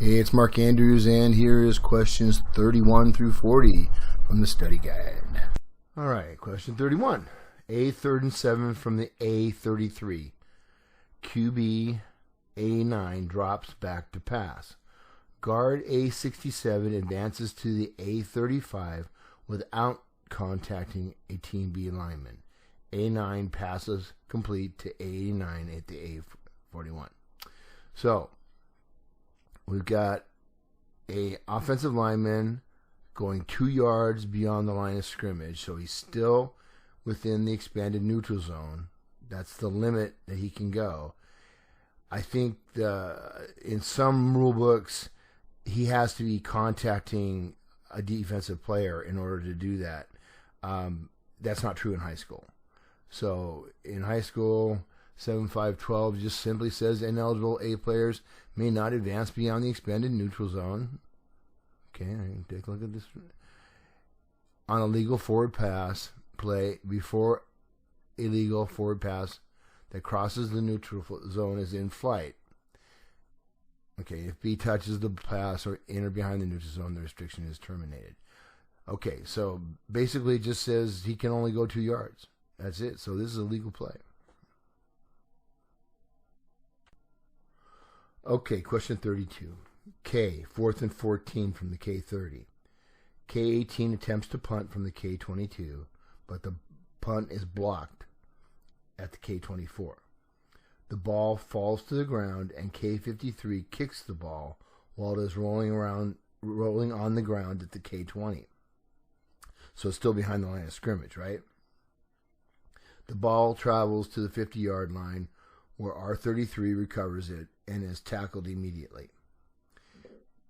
Hey, it's Mark Andrews, and here is questions 31 through 40 from the study guide. All right, question 31. A 3rd and 7 from the A33. QB A9 drops back to pass. Guard A67 advances to the A35 without contacting a Team B lineman. A9 passes complete to A89 at the A41. So, we've got a offensive lineman going 2 yards beyond the line of scrimmage, so he's still within the expanded neutral zone. That's the limit that he can go. I think in some rule books, he has to be contacting a defensive player in order to do that. That's not true in high school. So in high school, 7512 just simply says ineligible A players may not advance beyond the expanded neutral zone. Okay, I can take a look at this. On a legal forward pass play before a legal forward pass that crosses the neutral zone is in flight. Okay, if B touches the pass or in or behind the neutral zone, the restriction is terminated. Okay, so basically it just says he can only go 2 yards. That's it. So this is a legal play. Okay, question 32. K, 4th and 14 from the K30. K18 attempts to punt from the K22, but the punt is blocked at the K24. The ball falls to the ground, and K53 kicks the ball while it is rolling on the ground at the K20. So it's still behind the line of scrimmage, right? The ball travels to the 50-yard line, where R33 recovers it and is tackled immediately.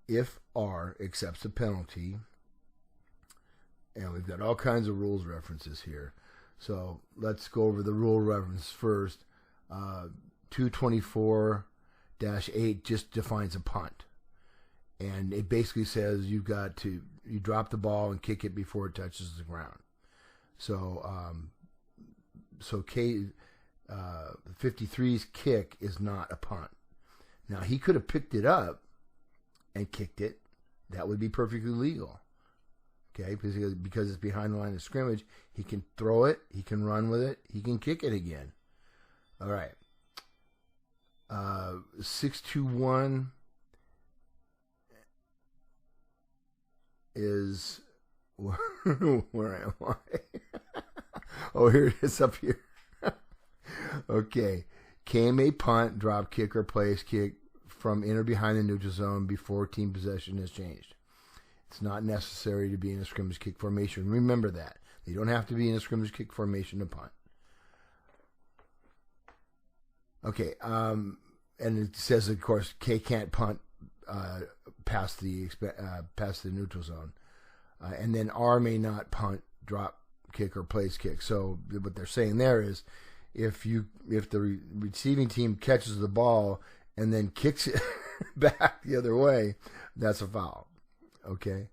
If R accepts a penalty, and we've got all kinds of rules references here, so let's go over the rule reference first. 224-8 just defines a punt, and it basically says you drop the ball and kick it before it touches the ground. So K53's kick is not a punt. Now, he could have picked it up and kicked it. That would be perfectly legal. Okay, because it's behind the line of scrimmage, he can throw it, he can run with it, he can kick it again. All right. 621 is where am I? Oh, here it is up here. Okay. Can a punt, drop kick, or place kick from in or behind the neutral zone before team possession is changed? It's not necessary to be in a scrimmage kick formation. Remember that. You don't have to be in a scrimmage kick formation to punt. Okay. And it says, of course, K can't punt past the neutral zone. And then R may not punt, drop kick, or place kick. So what they're saying there is, if the receiving team catches the ball and then kicks it back the other way, that's a foul. Okay,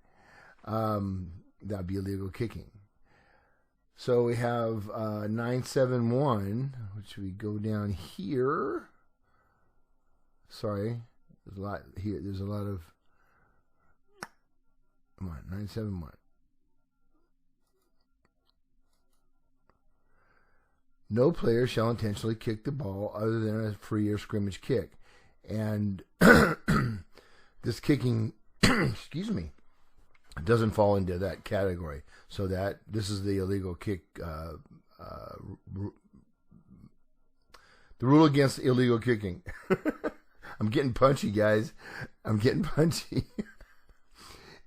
that'd be illegal kicking. So we have 971, which we go down here. Sorry, there's a lot here. There's a lot of. Come on, 971. No player shall intentionally kick the ball other than a free or scrimmage kick. And this kicking, excuse me, doesn't fall into that category. So this is the illegal kick. The rule against illegal kicking. I'm getting punchy, guys. I'm getting punchy.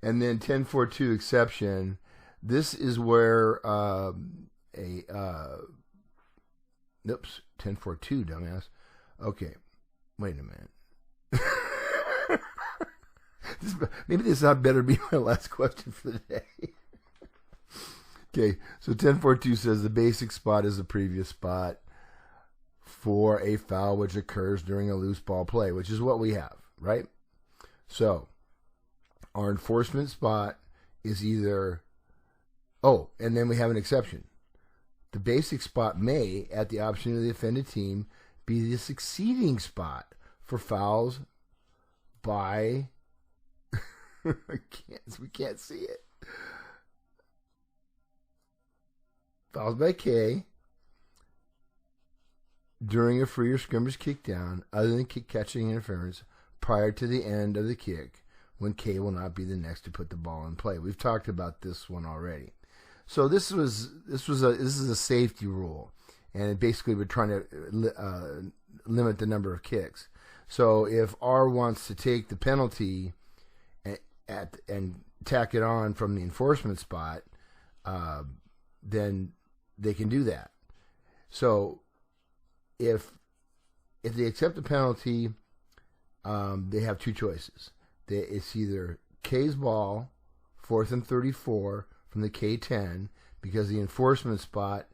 And then 1042 exception. This is where oops, 1042, dumbass. Okay, wait a minute. Maybe this had better be my last question for the day. Okay, so 1042 says the basic spot is the previous spot for a foul which occurs during a loose ball play, which is what we have, right? So, our enforcement spot is either... Oh, and then we have an exception. The basic spot may, at the option of the offended team, be the succeeding spot for fouls by We can't see it. Fouled by K during a free or scrimmage kick down, other than kick catching interference, prior to the end of the kick, when K will not be the next to put the ball in play. We've talked about this one already. So this is a safety rule, and basically we're trying to limit the number of kicks. So if R wants to take the penalty and tack it on from the enforcement spot, then they can do that. So if they accept the penalty, they have two choices. It's either K's ball, 4th and 34 from the K10, because the enforcement spot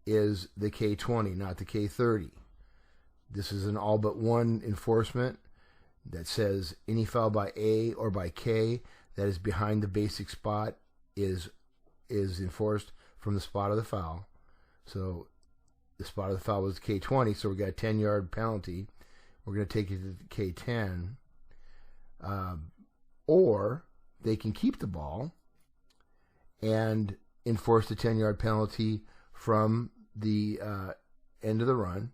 is the K20, not the K30. This is an all but one enforcement that says any foul by A or by K that is behind the basic spot is enforced from the spot of the foul. So the spot of the foul was K20, so we got a 10-yard penalty. We're going to take it to the K10. Or they can keep the ball and enforce the 10-yard penalty from the end of the run,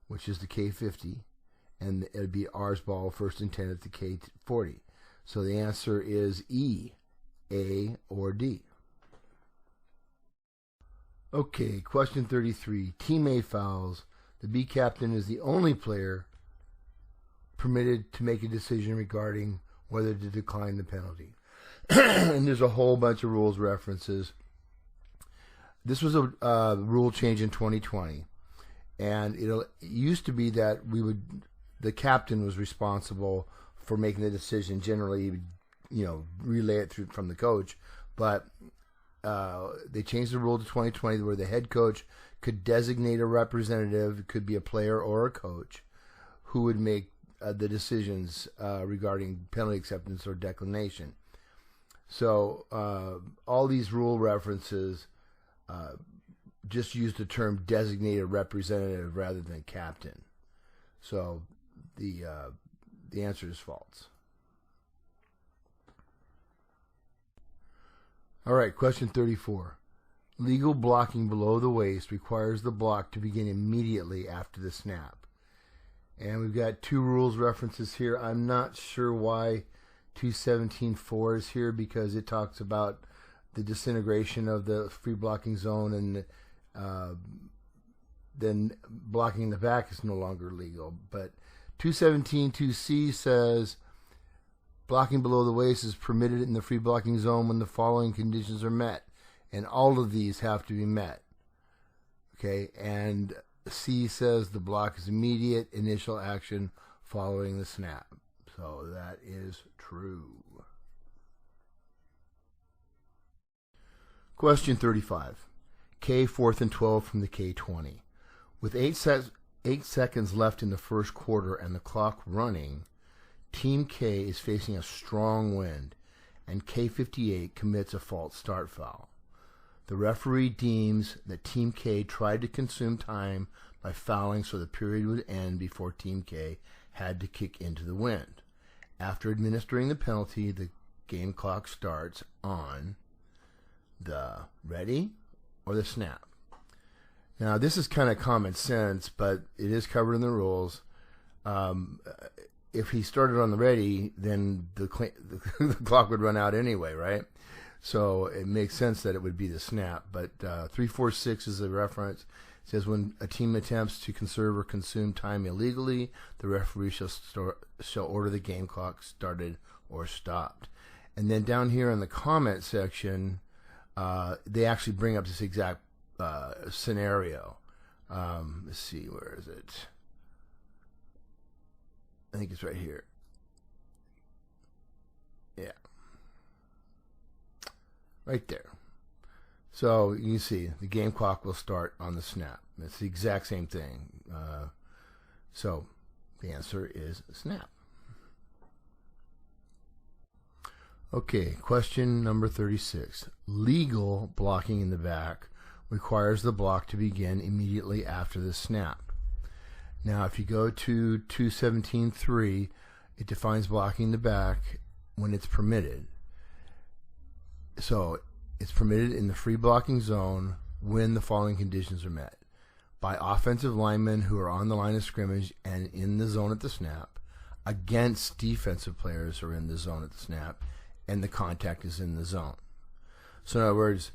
which is the K50, and it would be R's ball, 1st and 10 at the K40. So the answer is E, A, or D. Okay, question 33. Team A fouls. The B captain is the only player permitted to make a decision regarding whether to decline the penalty. And there's a whole bunch of rules references. This was a rule change in 2020. And it used to be that the captain was responsible for making the decision. Generally, he would, relay it through from the coach. But they changed the rule to 2020 where the head coach could designate a representative, it could be a player or a coach, who would make the decisions regarding penalty acceptance or declination. So all these rule references just use the term designated representative rather than captain. So the answer is false. All right, question 34. Legal blocking below the waist requires the block to begin immediately after the snap. And we've got two rules references here. I'm not sure why 217.4 is here, because it talks about the disintegration of the free blocking zone, and then blocking in the back is no longer legal. But 217.2c says blocking below the waist is permitted in the free blocking zone when the following conditions are met. And all of these have to be met. Okay, and C says the block is immediate initial action following the snap. So that is true. Question 35. K 4th and 12 from the K20. With 8 seconds left in the first quarter and the clock running, Team K is facing a strong wind, and K58 commits a false start foul. The referee deems that Team K tried to consume time by fouling so the period would end before Team K had to kick into the wind. After administering the penalty, the game clock starts on the ready or the snap. Now, this is kind of common sense, but it is covered in the rules. If he started on the ready, then the clock would run out anyway, right? So it makes sense that it would be the snap. But 346 is a reference. It says when a team attempts to conserve or consume time illegally, the referee shall order the game clock started or stopped. And then down here in the comment section, they actually bring up this exact scenario. Let's see, where is it? I think it's right here. Yeah. Right there. So you can see the game clock will start on the snap. It's the exact same thing. So the answer is snap. Okay, question number 36. Legal blocking in the back requires the block to begin immediately after the snap. Now, if you go to 217.3, it defines blocking in the back when it's permitted. So it's permitted in the free blocking zone when the following conditions are met: by offensive linemen who are on the line of scrimmage and in the zone at the snap, against defensive players who are in the zone at the snap, and the contact is in the zone. So in other words,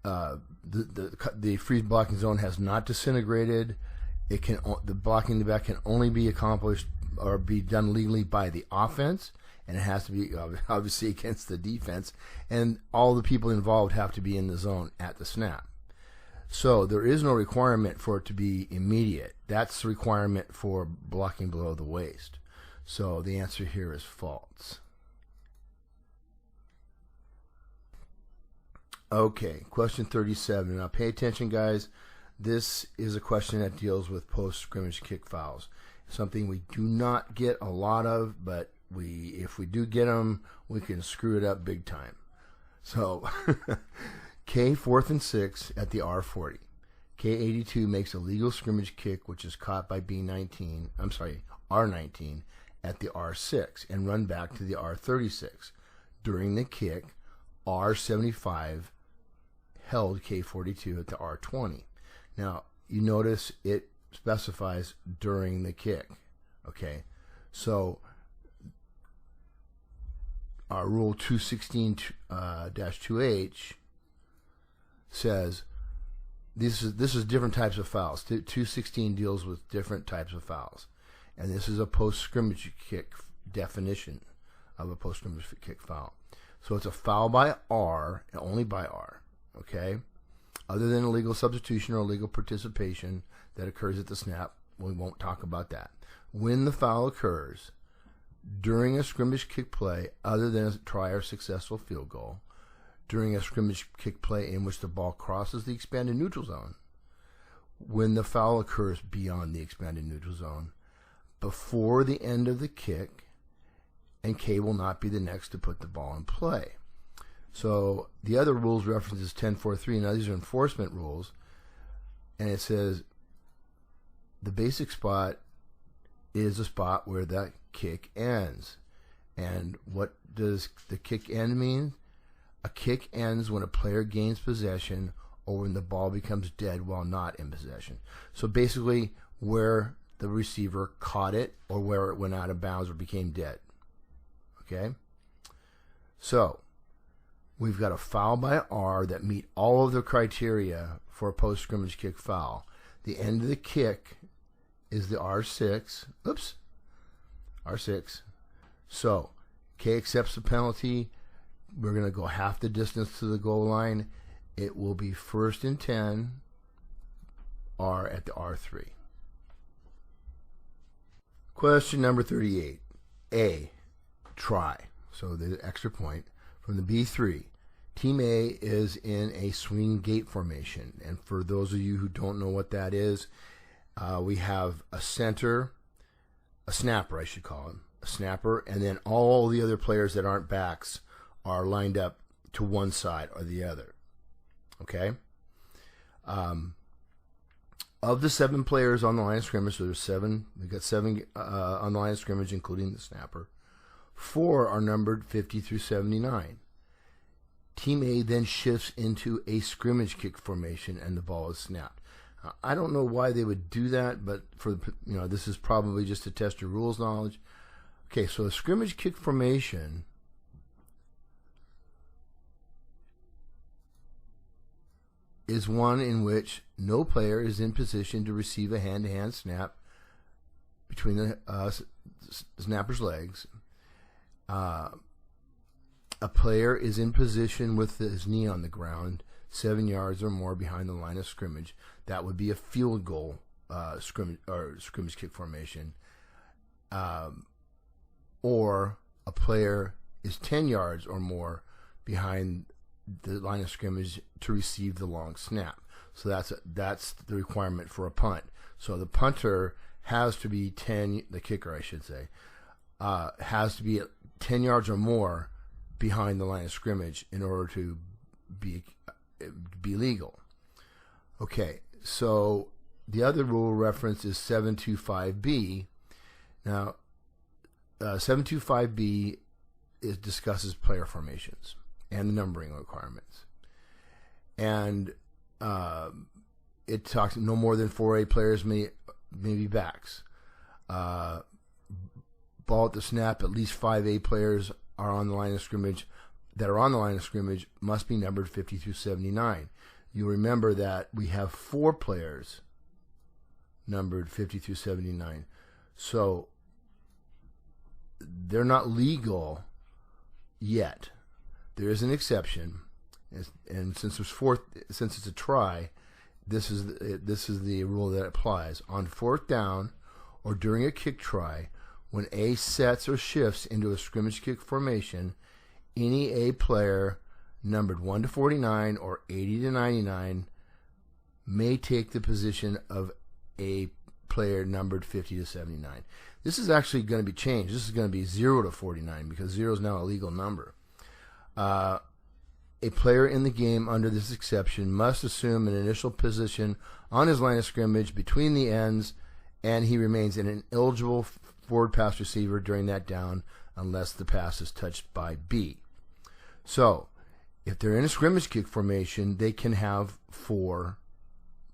the free blocking zone has not disintegrated. The blocking in the back can only be accomplished or be done legally by the offense, and it has to be obviously against the defense, and all the people involved have to be in the zone at the snap. So there is no requirement for it to be immediate. That's the requirement for blocking below the waist. So the answer here is false. Okay, question 37. Now pay attention, guys. This is a question that deals with post-scrimmage kick fouls. Something we do not get a lot of, but if we do get them, we can screw it up big time. So, K 4th and 6 at the R40. K 82 makes a legal scrimmage kick, which is caught by R19 at the R6 and run back to the R36. During the kick, R75 held K 42 at the R20. Now, you notice it specifies during the kick. Okay, so our rule 216-2H says this is different types of fouls. 216 deals with different types of fouls, and this is a post-scrimmage kick definition of a post-scrimmage kick foul. So it's a foul by R, and only by R. Okay, other than illegal substitution or illegal participation that occurs at the snap, we won't talk about that. When the foul occurs during a scrimmage kick play other than a try or successful field goal, during a scrimmage kick play in which the ball crosses the expanded neutral zone, when the foul occurs beyond the expanded neutral zone, before the end of the kick, and K will not be the next to put the ball in play. So the other rules references 10.4.3. Now these are enforcement rules, and it says the basic spot is a spot where that kick ends. And what does the kick end mean? A kick ends when a player gains possession or when the ball becomes dead while not in possession. So basically where the receiver caught it or where it went out of bounds or became dead. Okay? So we've got a foul by R that meet all of the criteria for a post-scrimmage kick foul. The end of the kick is the R6. Oops. R6. So K accepts the penalty. We're going to go half the distance to the goal line. It will be 1st and 10, R at the R3. Question number 38. A, try. So the extra point. From the B3, Team A is in a swing gate formation. And for those of you who don't know what that is, we have a center, a snapper I should call him, a snapper, and then all the other players that aren't backs are lined up to one side or the other. Okay? Of the 7 players on the line of scrimmage, so there's 7, we've got 7 on the line of scrimmage, including the snapper. 4 are numbered 50 through 79. Team A then shifts into a scrimmage kick formation and the ball is snapped. I don't know why they would do that, but this is probably just to test your rules knowledge. Okay, so a scrimmage kick formation is one in which no player is in position to receive a hand-to-hand snap between the snapper's legs. A player is in position with his knee on the ground 7 yards or more behind the line of scrimmage. That would be a field goal scrimmage kick formation. Or a player is 10 yards or more behind the line of scrimmage to receive the long snap. So that's the requirement for a punt. So the punter has to be the kicker I should say, has to be 10 yards or more behind the line of scrimmage in order to be legal. Okay, so the other rule reference is 725B. Now, 725B it discusses player formations and the numbering requirements. And it talks no more than 4A players may be backs. Ball at the snap, at least 5A players are on the line of scrimmage. That are on the line of scrimmage must be numbered 50 through 79. You'll remember that we have 4 players numbered 50 through 79. So they're not legal yet. There is an exception, and since it's a try, this is the rule that applies. On 4th down or during a kick try, when A sets or shifts into a scrimmage kick formation, any A player numbered 1 to 49 or 80 to 99 may take the position of a player numbered 50 to 79. This is actually going to be changed. This is going to be 0 to 49 because 0 is now a legal number. A player in the game under this exception must assume an initial position on his line of scrimmage between the ends, and he remains an eligible forward pass receiver during that down unless the pass is touched by B. So, if they're in a scrimmage kick formation, they can have 4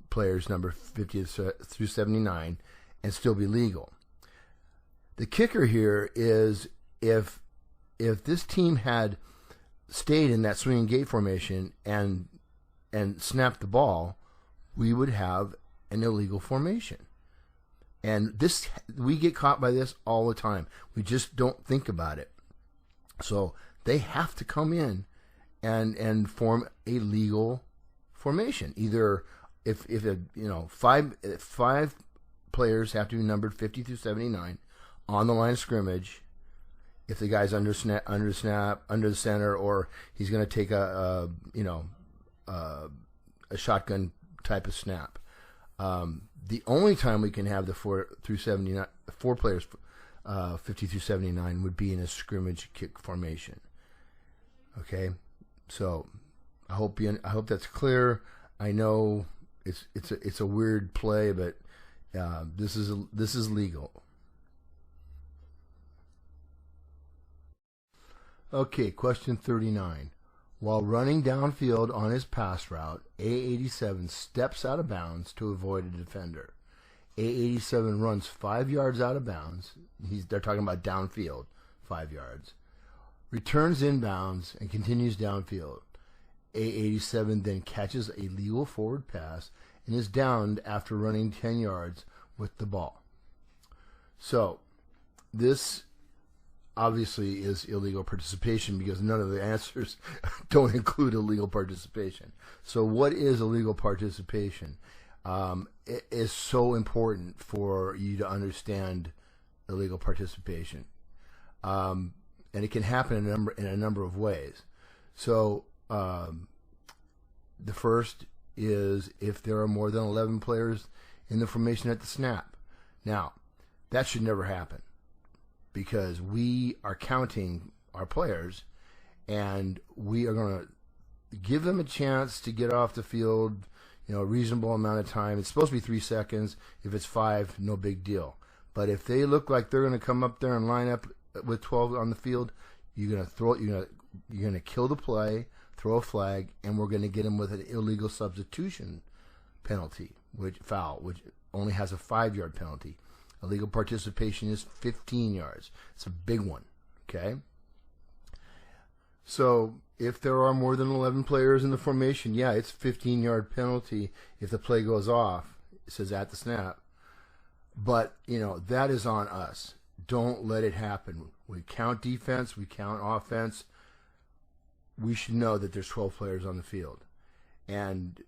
players numbered 50 through 79 and still be legal. The kicker here is if this team had stayed in that swinging gate formation and snapped the ball, we would have an illegal formation. And we get caught by this all the time. We just don't think about it. So they have to come in and form a legal formation. Either if 5 players have to be numbered 50 through 79 on the line of scrimmage. If the guy's under the center, or he's going to take a shotgun type of snap. The only time we can have the 4 players 50 through 79 would be in a scrimmage kick formation. Okay, so I hope that's clear. I know it's a weird play, but this is legal. Okay, question 39. While running downfield on his pass route, A87 steps out of bounds to avoid a defender. A87 runs 5 yards out of bounds. They're talking about downfield, 5 yards. Returns inbounds and continues downfield. A87 then catches a legal forward pass and is downed after running 10 yards with the ball. So, this obviously is illegal participation because none of the answers don't include illegal participation. So what is illegal participation? It is so important for you to understand illegal participation. And it can happen in a number of ways. So the first is if there are more than 11 players in the formation at the snap. Now, that should never happen, because we are counting our players, and we are going to give them a chance to get off the field, a reasonable amount of time. It's supposed to be 3 seconds. If it's 5, no big deal. But if they look like they're going to come up there and line up with 12 on the field, you're going to throw it. You're going to kill the play, throw a flag, and we're going to get them with an illegal substitution penalty, which only has a 5-yard penalty. Illegal participation is 15 yards. It's a big one, okay? So if there are more than 11 players in the formation, yeah, it's a 15-yard penalty if the play goes off. It says at the snap. But, that is on us. Don't let it happen. We count defense. We count offense. We should know that there's 12 players on the field. And,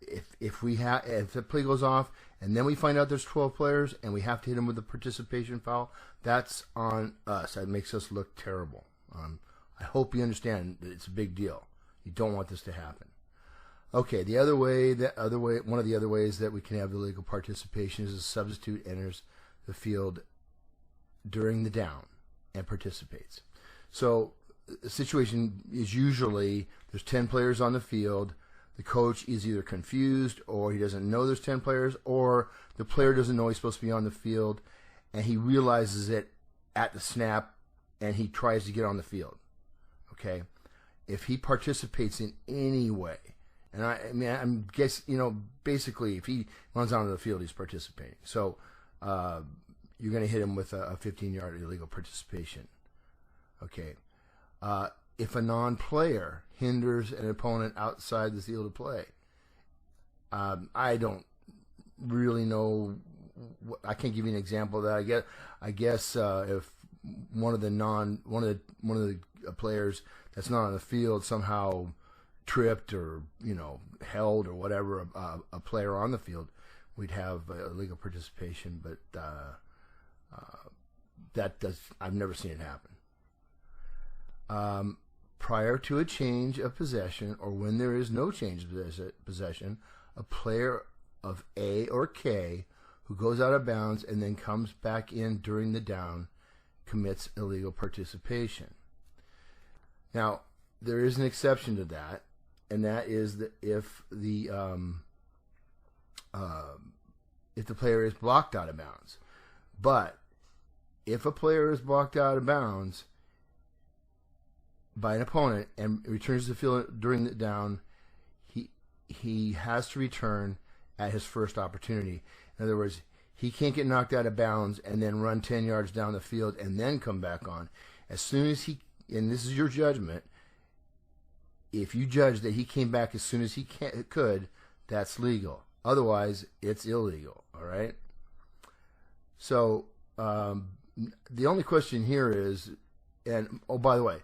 if the play goes off and then we find out there's 12 players and we have to hit them with a participation foul, that's on us. That makes us look terrible. I hope you understand that it's a big deal. You don't want this to happen. Okay, one of the other ways that we can have illegal participation is a substitute enters the field during the down and participates. So the situation is usually there's 10 players on the field. The coach is either confused, or he doesn't know there's 10 players, or the player doesn't know he's supposed to be on the field, and he realizes it at the snap and he tries to get on the field. Okay, if he participates in any way, and I mean, I'm guess basically, if he runs onto the field, he's participating. So you're going to hit him with a 15-yard illegal participation. Okay, if a non-player hinders an opponent outside the field of play, I don't really know. I can't give you an example of that. I guess if one of the players that's not on the field somehow tripped or held or whatever a player on the field, we'd have illegal participation. But I've never seen it happen. Prior to a change of possession, or when there is no change of possession, a player of A or K who goes out of bounds and then comes back in during the down commits illegal participation. Now, there is an exception to that, and that is that if the player is blocked out of bounds. But if a player is blocked out of bounds by an opponent and returns to the field during the down, he has to return at his first opportunity. In other words, he can't get knocked out of bounds and then run 10 yards down the field and then come back on. As soon as and this is your judgment, if you judge that he came back as soon as he could, that's legal. Otherwise, it's illegal, all right? So the only question here is, and oh, by the way,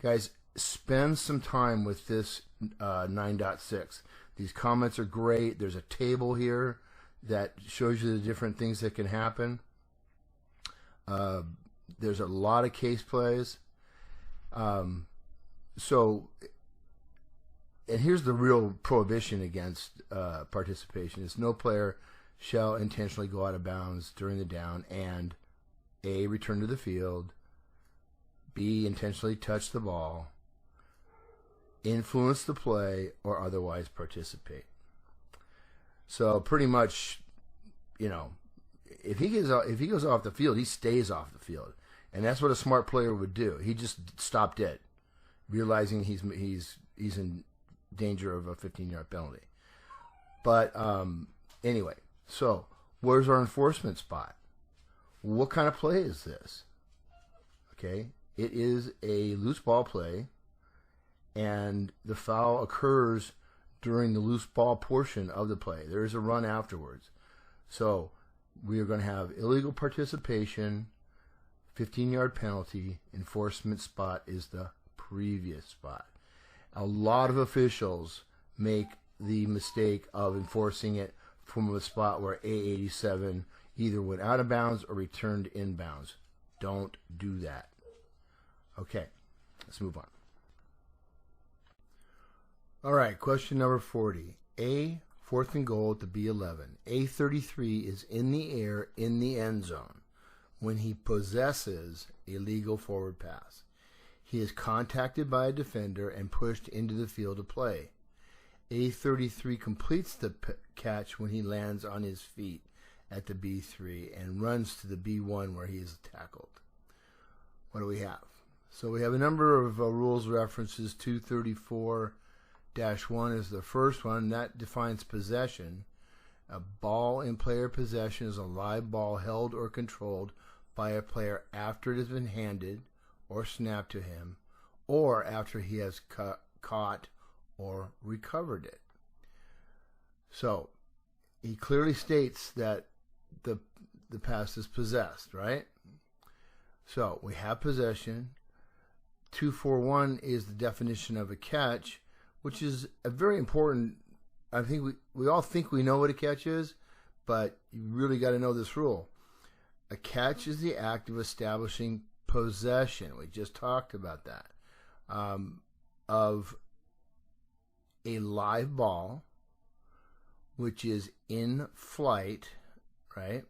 guys, spend some time with this 9.6. These comments are great. There's a table here that shows you the different things that can happen. There's a lot of case plays. And here's the real prohibition against participation. It's no player shall intentionally go out of bounds during the down and A, return to the field, B, intentionally touch the ball, influence the play, or otherwise participate. So pretty much, if he goes off the field, he stays off the field, and that's what a smart player would do. He just stopped dead, realizing he's in danger of a 15-yard penalty. But anyway, so where's our enforcement spot? What kind of play is this? Okay, it is a loose ball play, and the foul occurs during the loose ball portion of the play. There is a run afterwards. So we are going to have illegal participation, 15-yard penalty. Enforcement spot is the previous spot. A lot of officials make the mistake of enforcing it from a spot where A87 either went out of bounds or returned inbounds. Don't do that. Okay, let's move on. All right, question number 40. A, 4th and goal at the B11. A33 is in the air in the end zone when he possesses a legal forward pass. He is contacted by a defender and pushed into the field of play. A33 completes the catch when he lands on his feet at the B3 and runs to the B1 where he is tackled. What do we have? So we have a number of rules references. 234-1 is the first one. That defines possession. A ball in player possession is a live ball held or controlled by a player after it has been handed or snapped to him, or after he has caught or recovered it. So he clearly states that the pass is possessed, right? So we have possession. 241 is the definition of a catch, which is a very important. I think we all think we know what a catch is, but you really got to know this rule. A catch is the act of establishing possession. We just talked about that. Of a live ball, which is in flight, right?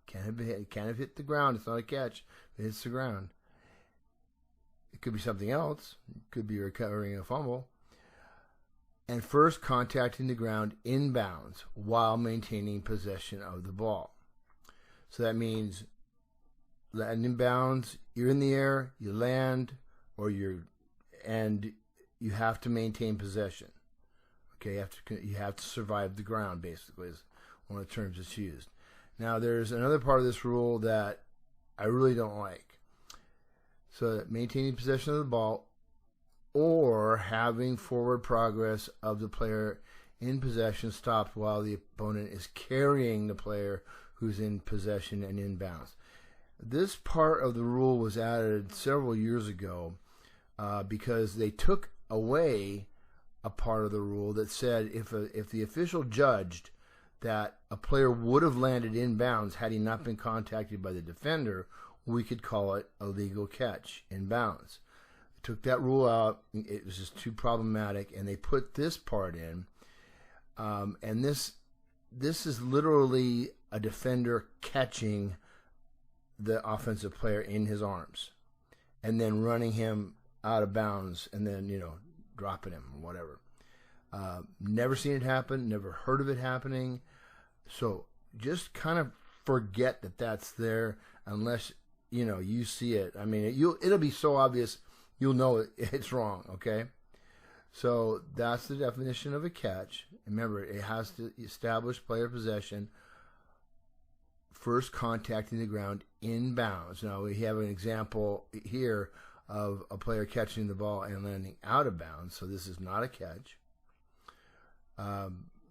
Can't have hit the ground. It's not a catch. It hits the ground. It could be something else. It could be recovering a fumble. And first contacting the ground inbounds while maintaining possession of the ball. So that means land in bounds, you're in the air, you land, and you have to maintain possession. Okay, you have to survive the ground, basically, is one of the terms that's used. Now, there's another part of this rule that I really don't like. So, maintaining possession of the ball or having forward progress of the player in possession stopped while the opponent is carrying the player who's in possession and in bounds. This part of the rule was added several years ago because they took away a part of the rule that said if the official judged that a player would have landed in bounds had he not been contacted by the defender, we could call it a legal catch in bounds. They took that rule out. It was just too problematic, and they put this part in. And this is literally a defender catching the offensive player in his arms and then running him out of bounds and then, dropping him or whatever. Never seen it happen, never heard of it happening. So just kind of forget that that's there unless, you see it. I mean, it'll be so obvious you'll know it's wrong, okay? So that's the definition of a catch. Remember, it has to establish player possession, first contacting the ground in bounds. Now, we have an example here of a player catching the ball and landing out of bounds, so this is not a catch.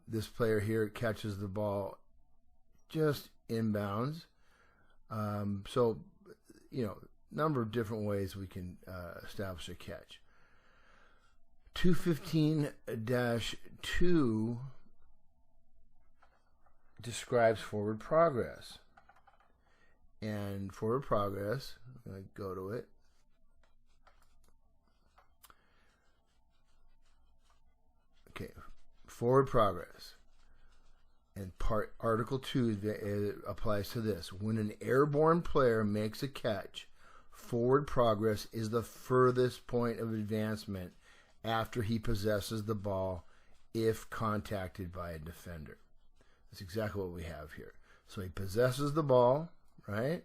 This player here catches the ball just in bounds. So, number of different ways we can establish a catch. 215-2 describes forward progress. And forward progress, I'm going to go to it. Okay, forward progress. And Article 2 applies to this. When an airborne player makes a catch, forward progress is the furthest point of advancement after he possesses the ball if contacted by a defender. That's exactly what we have here. So he possesses the ball, right?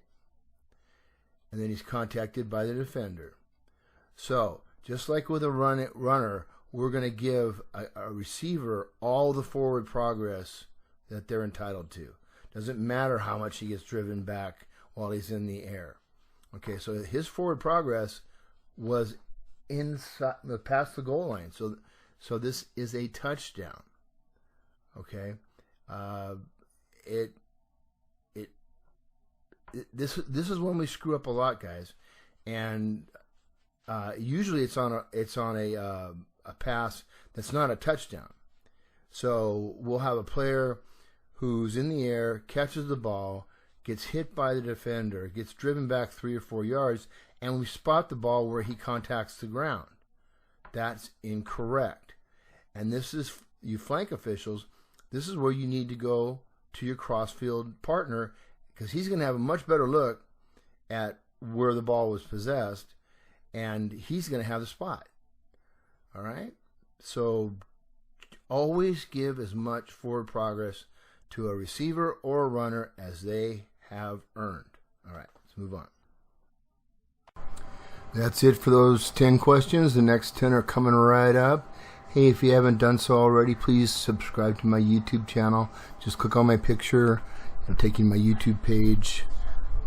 And then he's contacted by the defender. So, just like with a runner, we're going to give a receiver all the forward progress that they're entitled to. Doesn't matter how much he gets driven back while he's in the air. Okay, so his forward progress was inside, past the goal line. So this is a touchdown. Okay, this is when we screw up a lot, guys, and usually it's on a pass that's not a touchdown. So we'll have a player who's in the air, catches the ball, gets hit by the defender, gets driven back 3 or 4 yards, and we spot the ball where he contacts the ground. That's incorrect. And this is, you flank officials, this is where you need to go to your crossfield partner because he's going to have a much better look at where the ball was possessed, and he's going to have the spot. All right? So always give as much forward progress to a receiver or a runner as they have earned. All right, let's move on. That's it for those 10 questions. The next 10 are coming right up. Hey, if you haven't done so already, please subscribe to my YouTube channel. Just click on my picture. It'll take you to my YouTube page.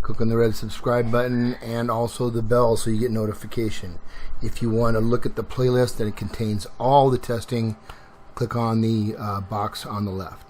Click on the red subscribe button and also the bell so you get notification. If you want to look at the playlist that it contains all the testing, click on the box on the left.